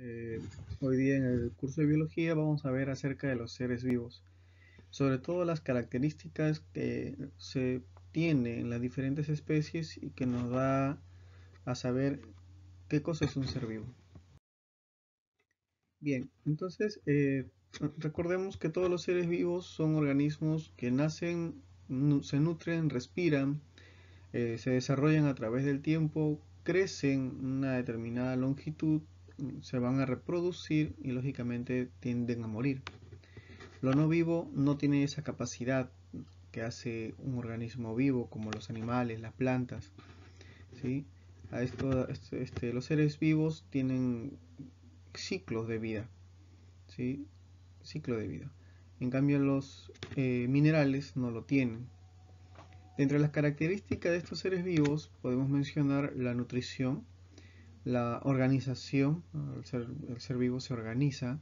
Eh, Hoy día en el curso de biología vamos a ver acerca de los seres vivos, sobre todo las características que se tienen en las diferentes especies y que nos da a saber qué cosa es un ser vivo. Bien, entonces recordemos que todos los seres vivos son organismos que nacen, se nutren, respiran, se desarrollan a través del tiempo, crecen una determinada longitud, se van a reproducir y lógicamente tienden a morir. Lo no vivo no tiene esa capacidad que hace un organismo vivo, como los animales, las plantas, ¿sí? Los seres vivos tienen ciclos de vida, ¿sí? Ciclo de vida. En cambio, los minerales no lo tienen. Entre las características de estos seres vivos podemos mencionar la nutrición, la organización, el ser vivo se organiza,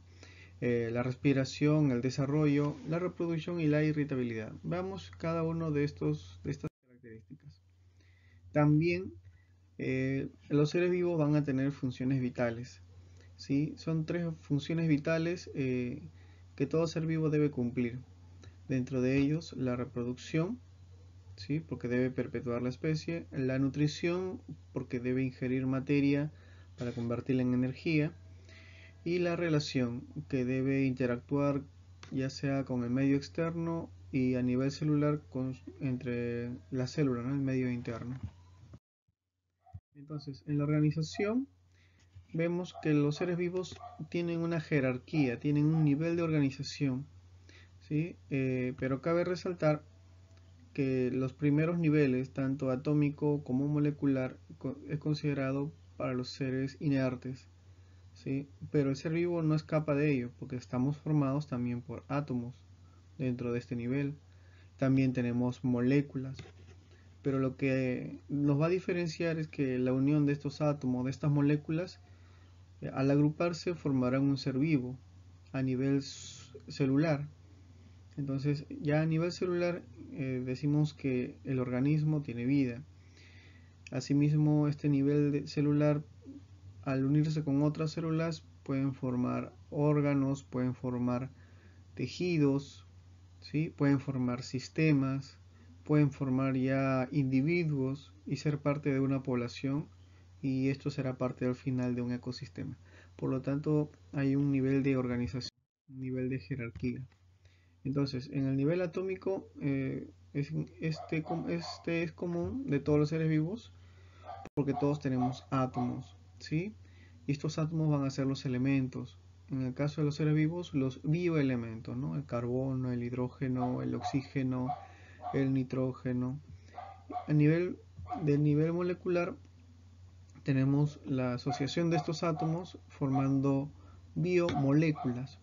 la respiración, el desarrollo, la reproducción y la irritabilidad. Veamos cada uno de estas características. También los seres vivos van a tener funciones vitales. ¿Sí? Son tres funciones vitales que todo ser vivo debe cumplir. Dentro de ellos, la reproducción, ¿sí? Porque debe perpetuar la especie, la nutrición, porque debe ingerir materia para convertirla en energía, y la relación, que debe interactuar ya sea con el medio externo y a nivel celular entre la célula, ¿no? El medio interno. Entonces, en la organización vemos que los seres vivos tienen una jerarquía, tienen un nivel de organización, ¿sí? Pero cabe resaltar que los primeros niveles, tanto atómico como molecular, es considerado para los seres inertes, ¿sí? Pero el ser vivo no escapa de ello, porque estamos formados también por átomos dentro de este nivel. También tenemos moléculas, pero lo que nos va a diferenciar es que la unión de estos átomos, de estas moléculas, al agruparse formarán un ser vivo a nivel celular. Entonces, ya a nivel celular decimos que el organismo tiene vida. Asimismo, este nivel celular, al unirse con otras células, pueden formar órganos, pueden formar tejidos, ¿sí? Pueden formar sistemas, pueden formar ya individuos y ser parte de una población, y esto será parte al final de un ecosistema. Por lo tanto, hay un nivel de organización, un nivel de jerarquía. Entonces, en el nivel atómico, este es común de todos los seres vivos porque todos tenemos átomos, ¿sí? Y estos átomos van a ser los elementos. En el caso de los seres vivos, los bioelementos, ¿no? El carbono, el hidrógeno, el oxígeno, el nitrógeno. Del nivel molecular tenemos la asociación de estos átomos formando biomoléculas,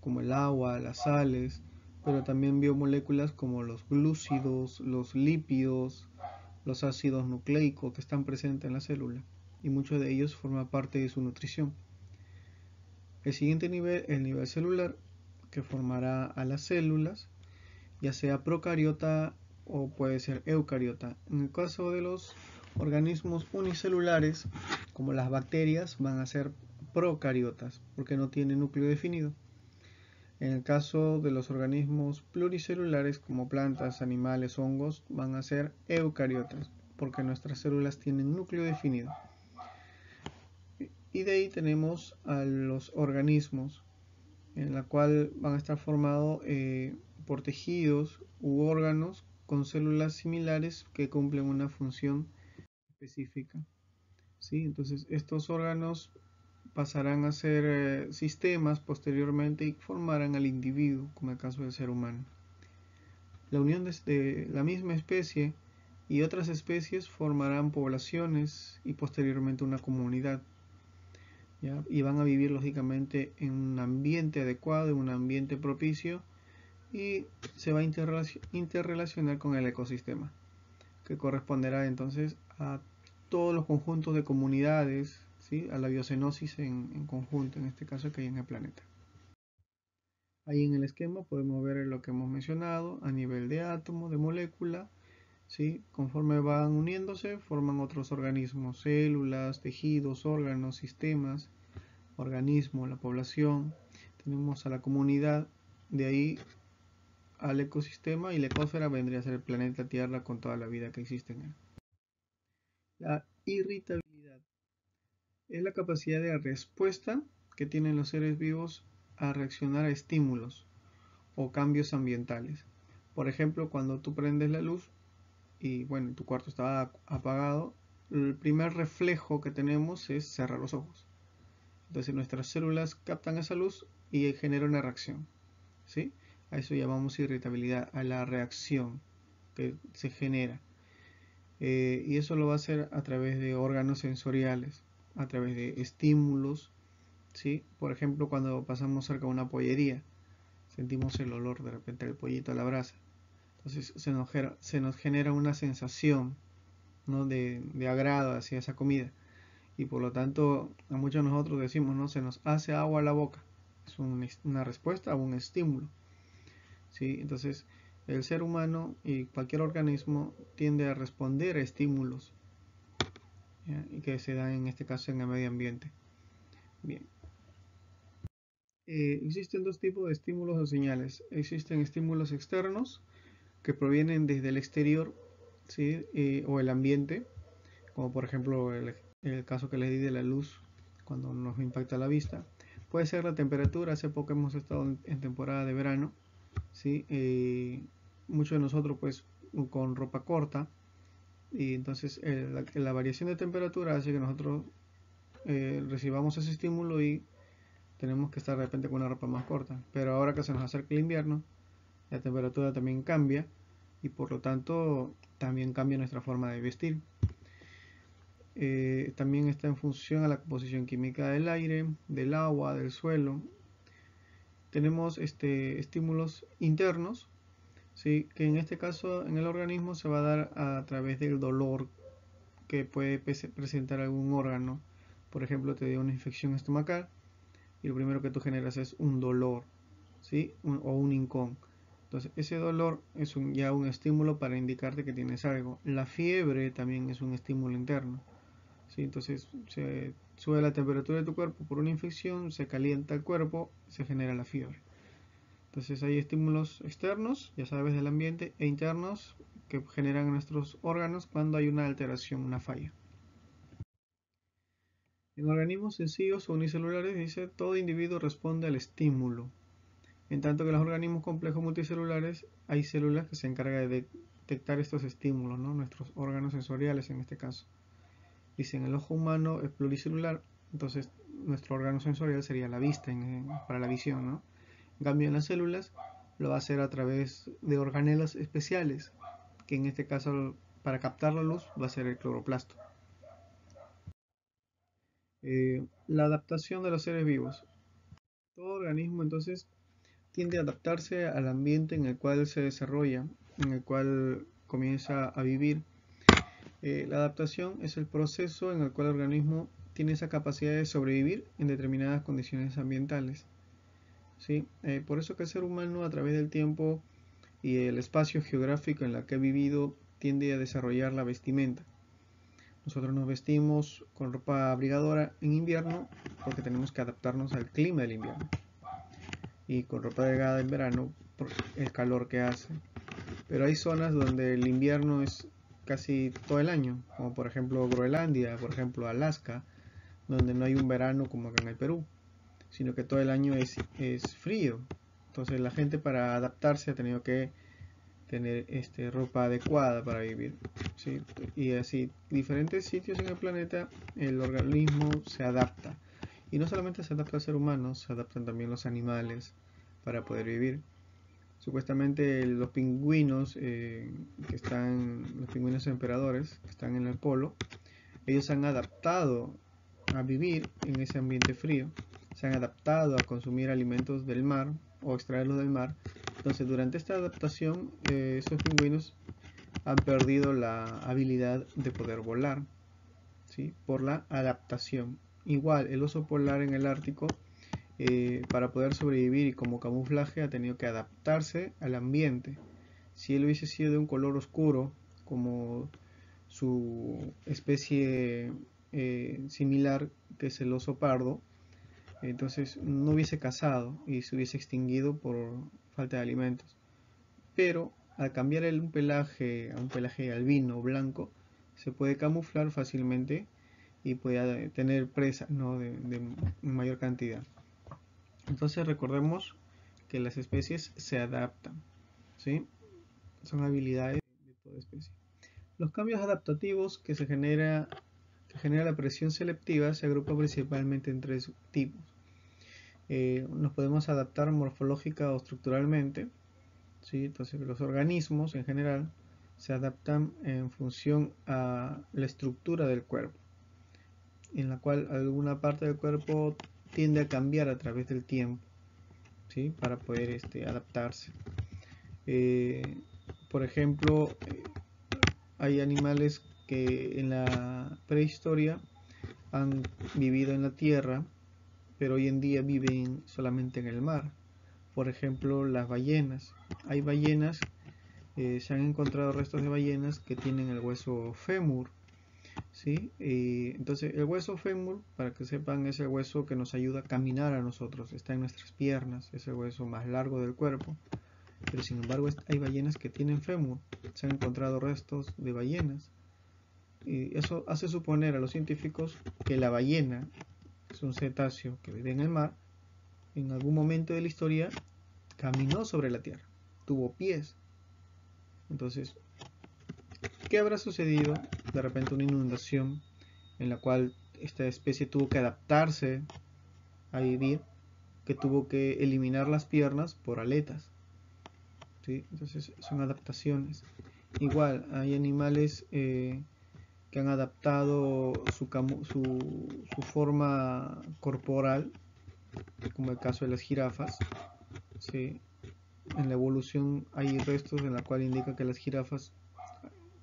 como el agua, las sales, pero también biomoléculas como los glúcidos, los lípidos, los ácidos nucleicos que están presentes en la célula, y muchos de ellos forman parte de su nutrición. El siguiente nivel, el nivel celular, que formará a las células, ya sea procariota o puede ser eucariota. En el caso de los organismos unicelulares, como las bacterias, van a ser procariotas porque no tienen núcleo definido. En el caso de los organismos pluricelulares, como plantas, animales, hongos, van a ser eucariotas porque nuestras células tienen núcleo definido. Y de ahí tenemos a los organismos, en la cual van a estar formados por tejidos u órganos con células similares que cumplen una función específica, ¿sí? Entonces estos órganos pasarán a ser sistemas posteriormente y formarán al individuo, como el caso del ser humano. La unión de la misma especie y otras especies formarán poblaciones y posteriormente una comunidad, ¿ya? Y van a vivir lógicamente en un ambiente adecuado, en un ambiente propicio, y se va a interrelacionar con el ecosistema, que corresponderá entonces a todos los conjuntos de comunidades, ¿sí? A la biocenosis en conjunto, en este caso que hay en el planeta. Ahí en el esquema podemos ver lo que hemos mencionado a nivel de átomo, de molécula, ¿sí? Conforme van uniéndose, forman otros organismos, células, tejidos, órganos, sistemas, organismo, la población, tenemos a la comunidad, de ahí al ecosistema, y la ecosfera vendría a ser el planeta Tierra con toda la vida que existe en él. La irritabilidad es la capacidad de respuesta que tienen los seres vivos a reaccionar a estímulos o cambios ambientales. Por ejemplo, cuando tú prendes la luz y bueno, tu cuarto estaba apagado, el primer reflejo que tenemos es cerrar los ojos. Entonces nuestras células captan esa luz y genera una reacción, ¿sí? A eso llamamos irritabilidad, a la reacción que se genera. Y eso lo va a hacer a través de órganos sensoriales, a través de estímulos, ¿sí? Por ejemplo, cuando pasamos cerca de una pollería, sentimos el olor de repente del pollito a la brasa. Entonces se nos genera una sensación, ¿no? de agrado hacia esa comida. Y por lo tanto, a muchos de nosotros decimos, ¿no? Se nos hace agua a la boca. Es una respuesta a un estímulo, ¿sí? Entonces, el ser humano y cualquier organismo tiende a responder a estímulos, ¿ya? Y que se dan en este caso en el medio ambiente. Bien. Existen dos tipos de estímulos o señales. Existen estímulos externos que provienen desde el exterior, ¿sí? O el ambiente, como por ejemplo el caso que les di de la luz cuando nos impacta la vista. Puede ser la temperatura. Hace poco hemos estado en temporada de verano, ¿sí? Muchos de nosotros pues con ropa corta, y entonces la variación de temperatura hace que nosotros recibamos ese estímulo y tenemos que estar de repente con una ropa más corta. Pero ahora que se nos acerca el invierno, la temperatura también cambia y por lo tanto también cambia nuestra forma de vestir. También está en función a la composición química del aire, del agua, del suelo. Tenemos estímulos internos, ¿sí? Que en este caso en el organismo se va a dar a través del dolor que puede presentar algún órgano. Por ejemplo, te dio una infección estomacal y lo primero que tú generas es un dolor, ¿sí? O un hincón. Entonces, ese dolor es ya un estímulo para indicarte que tienes algo. La fiebre también es un estímulo interno, ¿sí? Entonces, se sube la temperatura de tu cuerpo por una infección, se calienta el cuerpo, se genera la fiebre. Entonces, hay estímulos externos, ya sabes, del ambiente, e internos que generan nuestros órganos cuando hay una alteración, una falla. En organismos sencillos o unicelulares, dice, todo individuo responde al estímulo. En tanto que en los organismos complejos multicelulares hay células que se encargan de detectar estos estímulos, ¿no? Nuestros órganos sensoriales en este caso. Dicen, el ojo humano es pluricelular, entonces nuestro órgano sensorial sería la vista para la visión, ¿no? En cambio en las células lo va a hacer a través de organelas especiales, que en este caso para captar la luz va a ser el cloroplasto. La adaptación de los seres vivos. Todo organismo entonces tiende a adaptarse al ambiente en el cual se desarrolla, en el cual comienza a vivir. La adaptación es el proceso en el cual el organismo tiene esa capacidad de sobrevivir en determinadas condiciones ambientales, ¿sí? Por eso que el ser humano a través del tiempo y el espacio geográfico en el que ha vivido tiende a desarrollar la vestimenta. Nosotros nos vestimos con ropa abrigadora en invierno porque tenemos que adaptarnos al clima del invierno, y con ropa delgada en verano por el calor que hace. Pero hay zonas donde el invierno es casi todo el año, como por ejemplo Groenlandia, por ejemplo Alaska, donde no hay un verano como acá en el Perú, sino que todo el año es frío. Entonces la gente para adaptarse ha tenido que tener ropa adecuada para vivir, ¿sí? Y así, diferentes sitios en el planeta, el organismo se adapta. Y no solamente se adapta al ser humano, se adaptan también los animales para poder vivir. Supuestamente los pingüinos, los pingüinos emperadores, que están en el polo, ellos se han adaptado a vivir en ese ambiente frío, se han adaptado a consumir alimentos del mar o extraerlos del mar. Entonces, durante esta adaptación, esos pingüinos han perdido la habilidad de poder volar, ¿sí? Por la adaptación. Igual, el oso polar en el Ártico, para poder sobrevivir y como camuflaje, ha tenido que adaptarse al ambiente. Si él hubiese sido de un color oscuro, como su especie similar, que es el oso pardo, entonces no hubiese cazado y se hubiese extinguido por falta de alimentos. Pero al cambiar un pelaje a un pelaje albino o blanco, se puede camuflar fácilmente y puede tener presas, ¿no?, de mayor cantidad. Entonces recordemos que las especies se adaptan, ¿sí? Son habilidades de toda especie. Los cambios adaptativos que genera la presión selectiva se agrupan principalmente en tres tipos. Nos podemos adaptar morfológica o estructuralmente, ¿sí? Entonces los organismos en general se adaptan en función a la estructura del cuerpo, en la cual alguna parte del cuerpo tiende a cambiar a través del tiempo, ¿sí?, para poder adaptarse. Por ejemplo, hay animales que en la prehistoria han vivido en la tierra, pero hoy en día viven solamente en el mar. Por ejemplo, las ballenas. Hay ballenas, se han encontrado restos de ballenas que tienen el hueso fémur, ¿sí? Entonces, el hueso fémur, para que sepan, es el hueso que nos ayuda a caminar a nosotros. Está en nuestras piernas, es el hueso más largo del cuerpo. Pero sin embargo, hay ballenas que tienen fémur. Se han encontrado restos de ballenas. Y eso hace suponer a los científicos que la ballena es un cetáceo que vive en el mar. En algún momento de la historia caminó sobre la tierra, tuvo pies. Entonces, ¿qué habrá sucedido? De repente una inundación en la cual esta especie tuvo que adaptarse a vivir, que tuvo que eliminar las piernas por aletas, ¿sí? Entonces son adaptaciones. Igual hay animales que han adaptado su forma corporal, como el caso de las jirafas, ¿sí? En la evolución hay restos en la cual indica que las jirafas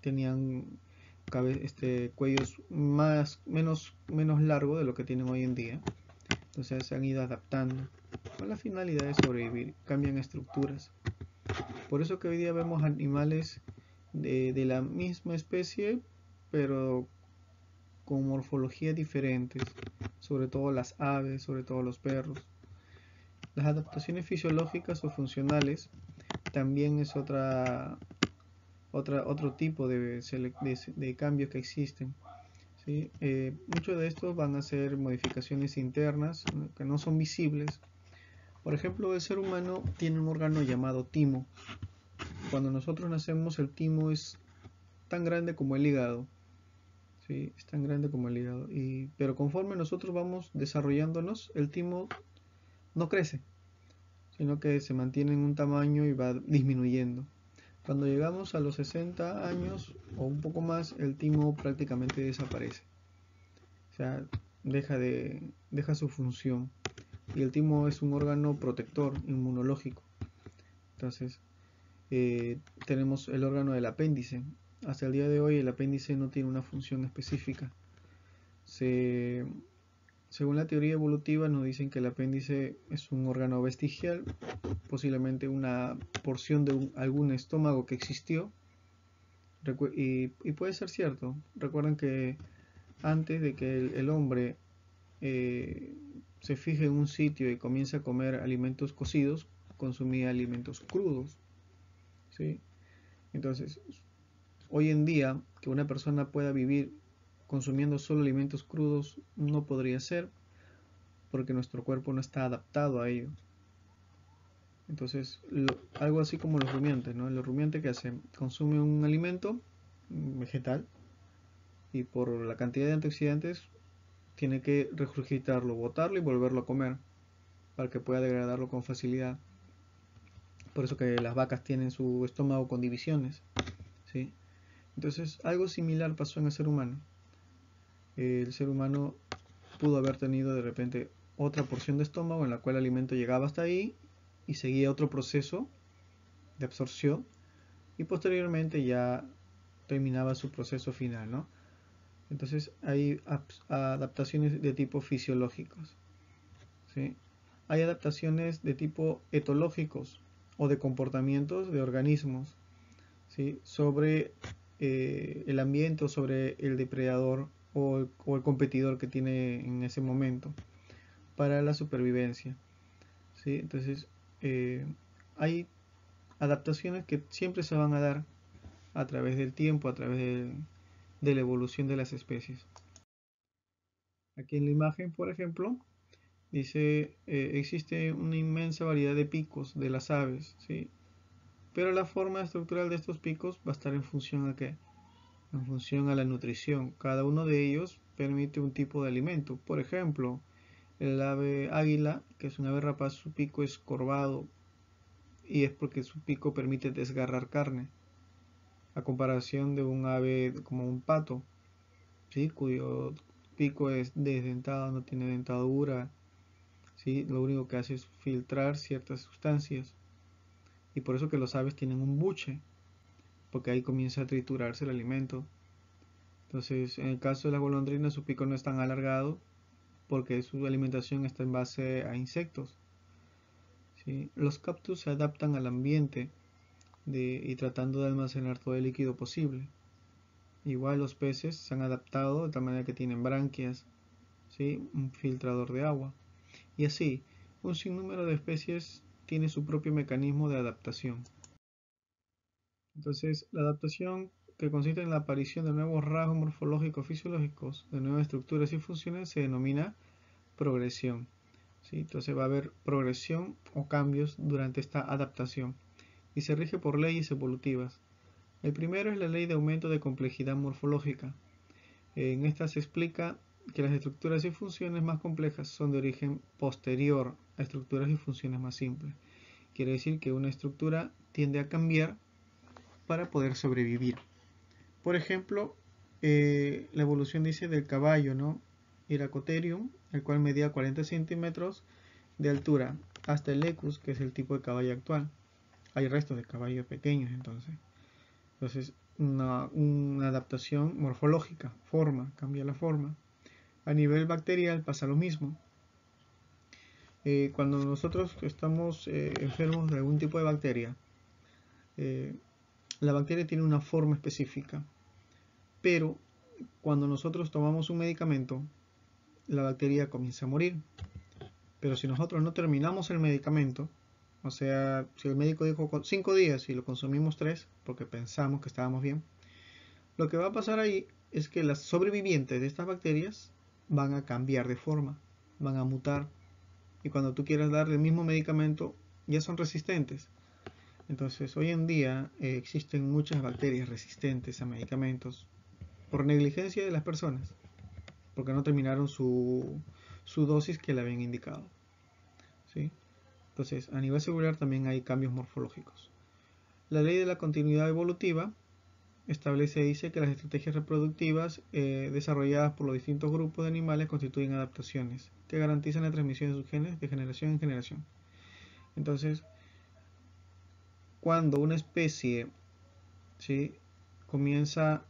tenían cuellos menos largos de lo que tienen hoy en día. Entonces se han ido adaptando con la finalidad de sobrevivir, cambian estructuras. Por eso que hoy día vemos animales de la misma especie, pero con morfologías diferentes, sobre todo las aves, sobre todo los perros. Las adaptaciones fisiológicas o funcionales también es otro tipo de cambios que existen, ¿sí? Muchos de estos van a ser modificaciones internas que no son visibles. Por ejemplo, el ser humano tiene un órgano llamado timo. Cuando nosotros nacemos, el timo es tan grande como el hígado, ¿sí? Es tan grande como el hígado. Pero conforme nosotros vamos desarrollándonos, el timo no crece, sino que se mantiene en un tamaño y va disminuyendo. Cuando llegamos a los 60 años o un poco más, el timo prácticamente desaparece. O sea, deja su función. Y el timo es un órgano protector, inmunológico. Entonces, tenemos el órgano del apéndice. Hasta el día de hoy el apéndice no tiene una función específica. Según la teoría evolutiva nos dicen que el apéndice es un órgano vestigial, posiblemente una porción de algún estómago que existió, y puede ser cierto. Recuerden que antes de que el hombre se fije en un sitio y comience a comer alimentos cocidos, consumía alimentos crudos, ¿sí? Entonces, hoy en día, que una persona pueda vivir consumiendo solo alimentos crudos no podría ser, porque nuestro cuerpo no está adaptado a ello. Entonces, algo así como los rumiantes, ¿no? Los rumiantes, que hacen, consume un alimento vegetal y por la cantidad de antioxidantes tiene que regurgitarlo, botarlo y volverlo a comer para que pueda degradarlo con facilidad. Por eso que las vacas tienen su estómago con divisiones, ¿sí? Entonces, algo similar pasó en el ser humano. El ser humano pudo haber tenido de repente otra porción de estómago en la cual el alimento llegaba hasta ahí y seguía otro proceso de absorción y posteriormente ya terminaba su proceso final, ¿no? Entonces hay adaptaciones de tipo fisiológicos, ¿sí? Hay adaptaciones de tipo etológicos o de comportamientos de organismos, ¿sí?, sobre el ambiente o sobre el depredador o el competidor que tiene en ese momento. para la supervivencia, ¿sí? Entonces, hay adaptaciones que siempre se van a dar a través del tiempo, a través de la evolución de las especies. Aquí en la imagen, por ejemplo, dice, existe una inmensa variedad de picos de las aves, ¿sí? Pero la forma estructural de estos picos va a estar en función a qué? En función a la nutrición. Cada uno de ellos permite un tipo de alimento. Por ejemplo, el ave águila, que es un ave rapaz, su pico es corvado y es porque su pico permite desgarrar carne, a comparación de un ave como un pato, ¿sí? Cuyo pico es desdentado, no tiene dentadura, ¿sí? Lo único que hace es filtrar ciertas sustancias. Y por eso que los aves tienen un buche, porque ahí comienza a triturarse el alimento. Entonces, en el caso de las golondrinas, su pico no es tan alargado porque su alimentación está en base a insectos, ¿sí? Los cactus se adaptan al ambiente y tratando de almacenar todo el líquido posible. Igual los peces se han adaptado de tal manera que tienen branquias, ¿sí? Un filtrador de agua. Y así, un sinnúmero de especies tiene su propio mecanismo de adaptación. Entonces, la adaptación, que consiste en la aparición de nuevos rasgos morfológicos fisiológicos, de nuevas estructuras y funciones, se denomina progresión, ¿sí? Entonces va a haber progresión o cambios durante esta adaptación y se rige por leyes evolutivas. El primero es la ley de aumento de complejidad morfológica. En esta se explica que las estructuras y funciones más complejas son de origen posterior a estructuras y funciones más simples. Quiere decir que una estructura tiende a cambiar para poder sobrevivir. Por ejemplo, la evolución dice del caballo, ¿no? Iracotherium, el cual medía 40 centímetros de altura, hasta el Equus, que es el tipo de caballo actual. Hay restos de caballos pequeños entonces. Entonces, una adaptación morfológica, forma, cambia la forma. A nivel bacterial pasa lo mismo. Cuando nosotros estamos enfermos de algún tipo de bacteria, eh, la bacteria tiene una forma específica, pero cuando nosotros tomamos un medicamento, la bacteria comienza a morir. Pero si nosotros no terminamos el medicamento, o sea, si el médico dijo 5 días y lo consumimos 3 porque pensamos que estábamos bien, lo que va a pasar ahí es que las sobrevivientes de estas bacterias van a cambiar de forma, van a mutar, y cuando tú quieras darle el mismo medicamento ya son resistentes. Entonces hoy en día existen muchas bacterias resistentes a medicamentos por negligencia de las personas, porque no terminaron su dosis que le habían indicado, ¿sí? Entonces, a nivel celular también hay cambios morfológicos. La ley de la continuidad evolutiva establece y dice que las estrategias reproductivas desarrolladas por los distintos grupos de animales constituyen adaptaciones que garantizan la transmisión de sus genes de generación en generación. Entonces, cuando una especie, ¿sí?, comienza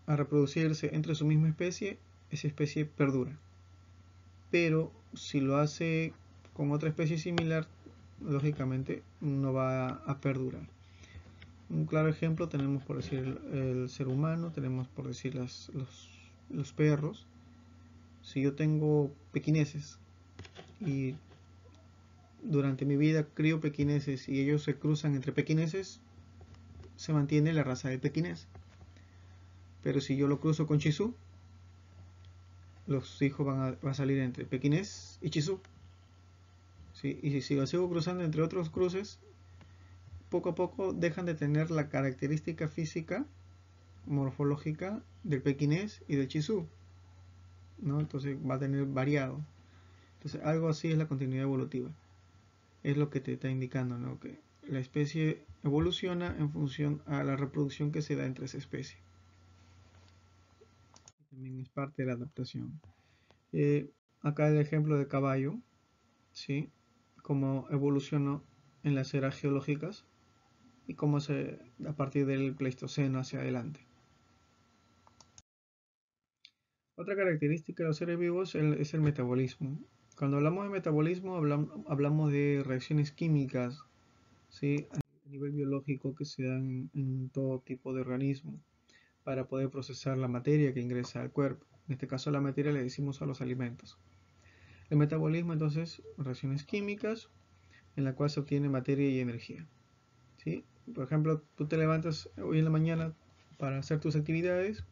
a reproducirse entre su misma especie, esa especie perdura. Pero si lo hace con otra especie similar, lógicamente no va a perdurar. Un claro ejemplo tenemos por decir el ser humano, tenemos por decir los perros. Si yo tengo pequineses y durante mi vida crío pequineses y ellos se cruzan entre pequineses, se mantiene la raza de pequinés. Pero si yo lo cruzo con chisú, los hijos van a salir entre pequinés y chisú, ¿sí? Y si lo sigo cruzando entre otros cruces, poco a poco dejan de tener la característica física morfológica del pequinés y del chisú, ¿no? Entonces va a tener variado. Entonces algo así es la continuidad evolutiva. Es lo que te está indicando, ¿no? Que la especie evoluciona en función a la reproducción que se da entre esa especie. También es parte de la adaptación. Acá el ejemplo de caballo, ¿sí? Cómo evolucionó en las eras geológicas y cómo a partir del Pleistoceno hacia adelante. Otra característica de los seres vivos es el metabolismo. Cuando hablamos de metabolismo hablamos de reacciones químicas, ¿sí?, a nivel biológico que se dan en todo tipo de organismo para poder procesar la materia que ingresa al cuerpo. En este caso la materia le decimos a los alimentos. El metabolismo entonces reacciones químicas en la cual se obtiene materia y energía. ¿Sí? Por ejemplo, tú te levantas hoy en la mañana para hacer tus actividades,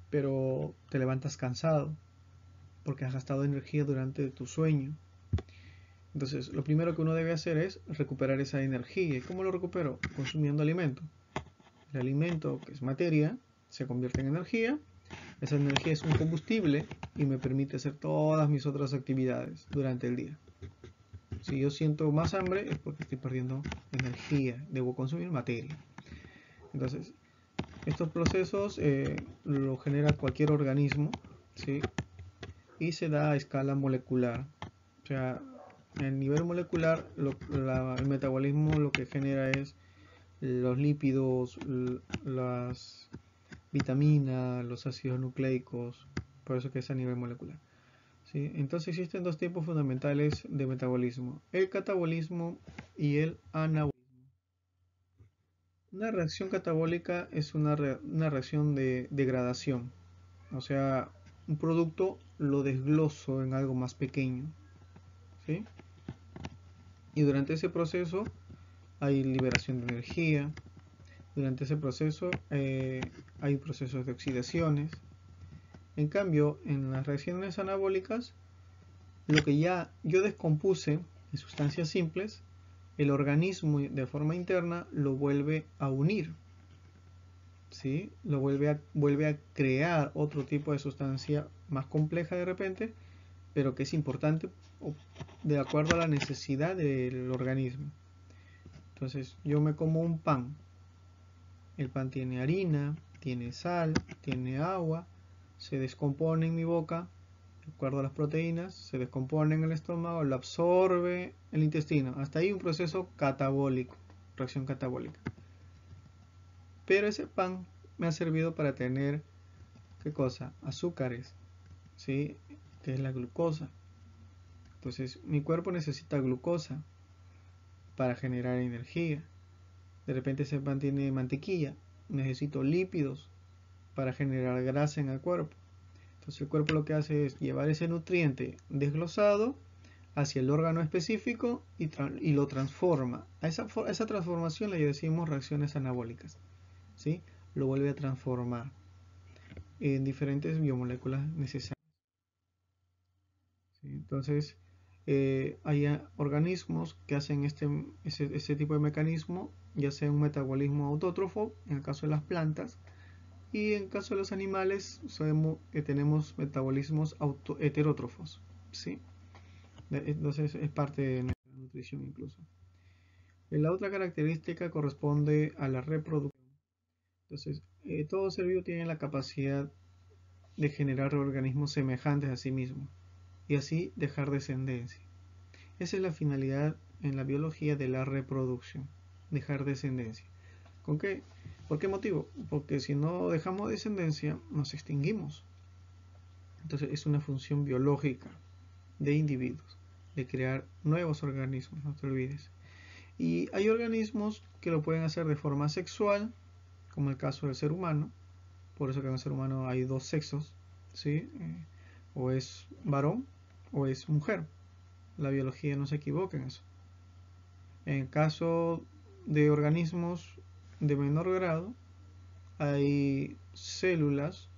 pero te levantas cansado porque has gastado energía durante tu sueño. Entonces, lo primero que uno debe hacer es recuperar esa energía. ¿Y cómo lo recupero? Consumiendo alimento. El alimento, que es materia, se convierte en energía. Esa energía es un combustible y me permite hacer todas mis otras actividades durante el día. Si yo siento más hambre es porque estoy perdiendo energía, debo consumir materia. Entonces, estos procesos lo genera cualquier organismo, ¿sí? Y se da a escala molecular. O sea, en nivel molecular, el metabolismo lo que genera es los lípidos, las vitaminas, los ácidos nucleicos, por eso que es a nivel molecular. ¿Sí? Entonces existen dos tipos fundamentales de metabolismo, el catabolismo y el anabolismo. Una reacción catabólica es una reacción de degradación, o sea, un producto lo desgloso en algo más pequeño, ¿sí? Y durante ese proceso hay liberación de energía, durante ese proceso hay procesos de oxidaciones. En cambio, en las reacciones anabólicas, lo que ya yo descompuse en sustancias simples, el organismo de forma interna lo vuelve a unir, ¿sí? Vuelve a crear otro tipo de sustancia más compleja de repente, pero que es importante de acuerdo a la necesidad del organismo. Entonces, yo me como un pan. El pan tiene harina, tiene sal, tiene agua, se descompone en mi boca, de acuerdo a las proteínas, se descompone en el estómago, lo absorbe el intestino. Hasta ahí un proceso catabólico, reacción catabólica. Pero ese pan me ha servido para tener, ¿qué cosa? Azúcares, ¿sí? Que es la glucosa. Entonces, mi cuerpo necesita glucosa para generar energía. De repente ese pan tiene mantequilla, necesito lípidos para generar grasa en el cuerpo. Entonces el cuerpo lo que hace es llevar ese nutriente desglosado hacia el órgano específico y lo transforma. A esa transformación le decimos reacciones anabólicas, ¿sí? Lo vuelve a transformar en diferentes biomoléculas necesarias, ¿sí? Entonces hay organismos que hacen ese tipo de mecanismo, ya sea un metabolismo autótrofo, en el caso de las plantas, y en el caso de los animales sabemos que tenemos metabolismos heterótrofos, ¿sí? Entonces es parte de nuestra nutrición incluso. La otra característica corresponde a la reproducción. Entonces, todo ser vivo tiene la capacidad de generar organismos semejantes a sí mismo y así dejar descendencia. Esa es la finalidad en la biología de la reproducción, dejar descendencia. ¿Con qué? ¿Por qué motivo? Porque si no dejamos descendencia, nos extinguimos. Entonces es una función biológica de individuos, de crear nuevos organismos, no te olvides. Y hay organismos que lo pueden hacer de forma sexual, como el caso del ser humano. Por eso que en el ser humano hay dos sexos, ¿sí? O es varón o es mujer. La biología no se equivoca en eso. En el caso de organismos de menor grado, hay células,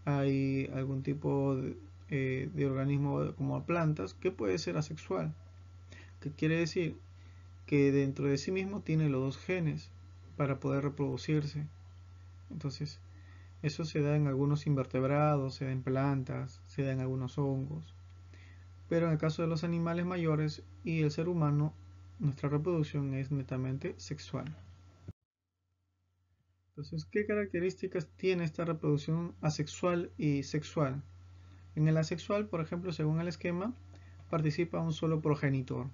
hay algún tipo de organismo como plantas que puede ser asexual. ¿Qué quiere decir? Que dentro de sí mismo tiene los dos genes para poder reproducirse. Entonces, eso se da en algunos invertebrados, se da en plantas, se da en algunos hongos. Pero en el caso de los animales mayores y el ser humano, nuestra reproducción es netamente sexual. Entonces, ¿qué características tiene esta reproducción asexual y sexual? En el asexual, por ejemplo, según el esquema, participa un solo progenitor,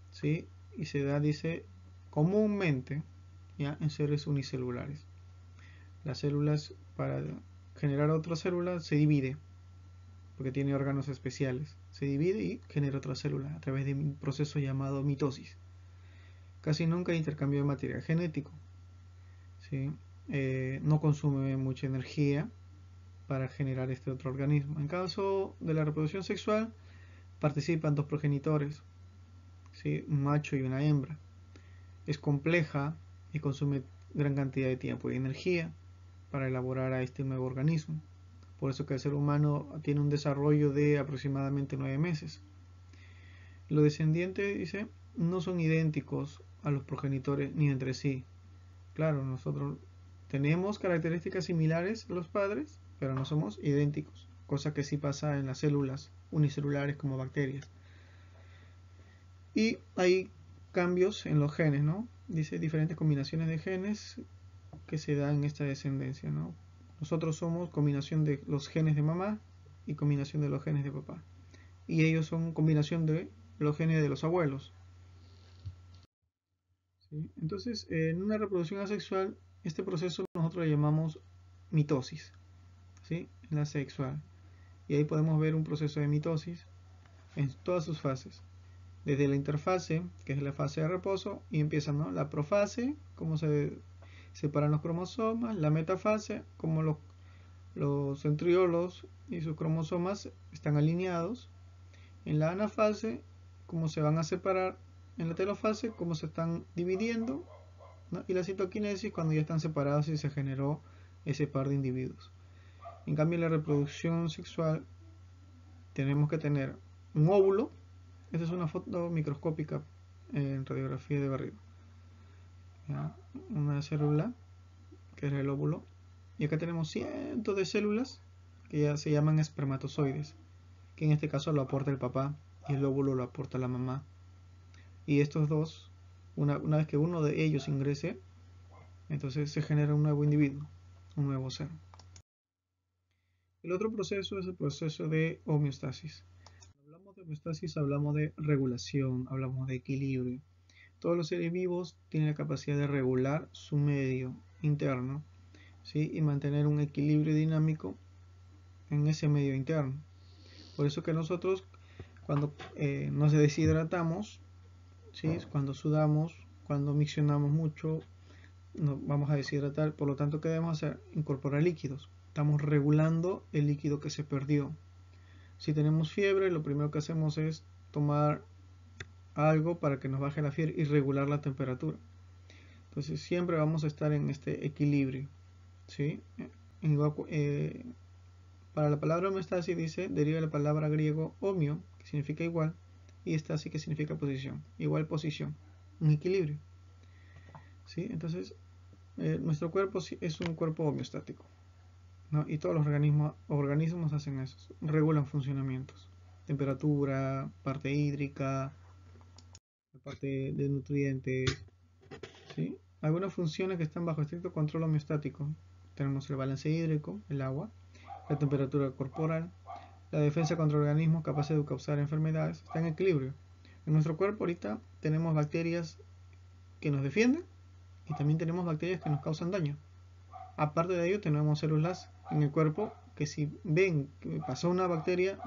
¿sí? Y se da, dice, comúnmente, ¿ya? En seres unicelulares. Las células, para generar otra célula, se divide, porque tiene órganos especiales. Se divide y genera otra célula a través de un proceso llamado mitosis. Casi nunca hay intercambio de material genético, ¿sí? No consume mucha energía para generar este otro organismo. En caso de la reproducción sexual, participan dos progenitores, ¿sí? Un macho y una hembra. Es compleja y consume gran cantidad de tiempo y energía para elaborar a este nuevo organismo. Por eso que el ser humano tiene un desarrollo de aproximadamente 9 meses. Los descendientes, dice, no son idénticos a los progenitores ni entre sí. Claro, nosotros tenemos características similares a los padres, pero no somos idénticos, cosa que sí pasa en las células unicelulares como bacterias. Y hay cambios en los genes, ¿no? Dice diferentes combinaciones de genes que se dan en esta descendencia, ¿no? Nosotros somos combinación de los genes de mamá y combinación de los genes de papá. Y ellos son combinación de los genes de los abuelos. ¿Sí? Entonces, en una reproducción asexual, este proceso nosotros le llamamos mitosis, ¿sí? En la sexual. Y ahí podemos ver un proceso de mitosis en todas sus fases. Desde la interfase, que es la fase de reposo, y empieza, ¿no? La profase, cómo se separan los cromosomas, la metafase, como los centriolos y sus cromosomas están alineados, en la anafase, cómo se van a separar, en la telofase, cómo se están dividiendo, ¿no? Y la citoquinesis, cuando ya están separados y se generó ese par de individuos. En cambio, en la reproducción sexual tenemos que tener un óvulo. Esta es una foto microscópica en radiografía de barrido. ¿Ya? Una célula, que es el óvulo. Y acá tenemos cientos de células que ya se llaman espermatozoides, que en este caso lo aporta el papá y el óvulo lo aporta la mamá. Y estos dos, una vez que uno de ellos ingrese, entonces se genera un nuevo individuo, un nuevo ser. El otro proceso es el proceso de homeostasis. Cuando hablamos de homeostasis, hablamos de regulación, hablamos de equilibrio. Todos los seres vivos tienen la capacidad de regular su medio interno, ¿sí? Y mantener un equilibrio dinámico en ese medio interno. Por eso que nosotros, cuando nos deshidratamos, ¿sí? Cuando sudamos, cuando miccionamos mucho, nos vamos a deshidratar. Por lo tanto, ¿qué debemos hacer? Incorporar líquidos. Estamos regulando el líquido que se perdió. Si tenemos fiebre, lo primero que hacemos es tomar algo para que nos baje la fiebre y regular la temperatura. Entonces siempre vamos a estar en este equilibrio, ¿sí? Para la palabra homeostasis dice, deriva de la palabra griego homio, que significa igual, y estasis, que significa posición, igual posición, un equilibrio, ¿sí? Entonces nuestro cuerpo es un cuerpo homeostático, ¿no? Y todos los organismos hacen eso, regulan funcionamientos, temperatura, parte hídrica, parte de nutrientes, ¿sí? Algunas funciones que están bajo estricto control homeostático. Tenemos el balance hídrico, el agua, la temperatura corporal, la defensa contra organismos capaces de causar enfermedades, está en equilibrio. En nuestro cuerpo ahorita tenemos bacterias que nos defienden y también tenemos bacterias que nos causan daño. Aparte de ello, tenemos células en el cuerpo que si ven que pasó una bacteria,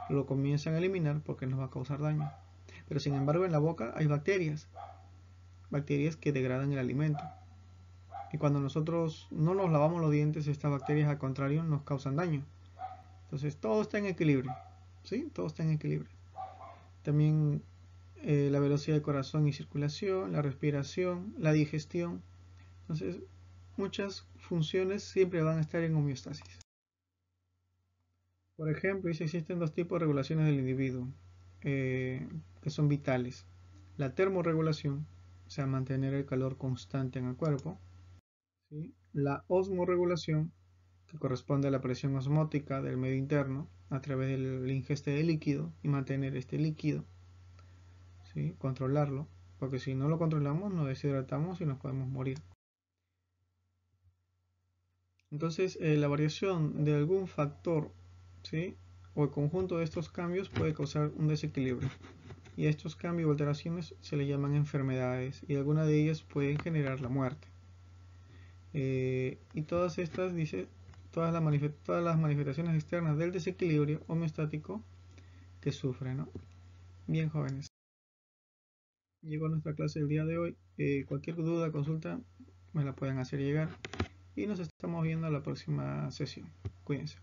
lo comienzan a eliminar porque nos va a causar daño. Pero sin embargo, en la boca hay bacterias que degradan el alimento. Y cuando nosotros no nos lavamos los dientes, estas bacterias al contrario nos causan daño. Entonces todo está en equilibrio, ¿sí? Todo está en equilibrio. También la velocidad del corazón y circulación, la respiración, la digestión. Entonces muchas funciones siempre van a estar en homeostasis. Por ejemplo, existen dos tipos de regulaciones del individuo que son vitales. La termorregulación, o sea, mantener el calor constante en el cuerpo. ¿Sí? La osmorregulación, que corresponde a la presión osmótica del medio interno a través de la ingesta de líquido y mantener este líquido, ¿sí? Controlarlo, porque si no lo controlamos nos deshidratamos y nos podemos morir. Entonces, la variación de algún factor, ¿sí? O el conjunto de estos cambios puede causar un desequilibrio. Y a estos cambios o alteraciones se le llaman enfermedades y algunas de ellas pueden generar la muerte. Y todas estas, dice, todas las manifestaciones externas del desequilibrio homeostático que sufren, ¿no? Bien, jóvenes. Llegó nuestra clase el día de hoy. Cualquier duda, consulta, me la pueden hacer llegar. Y nos estamos viendo en la próxima sesión. Cuídense.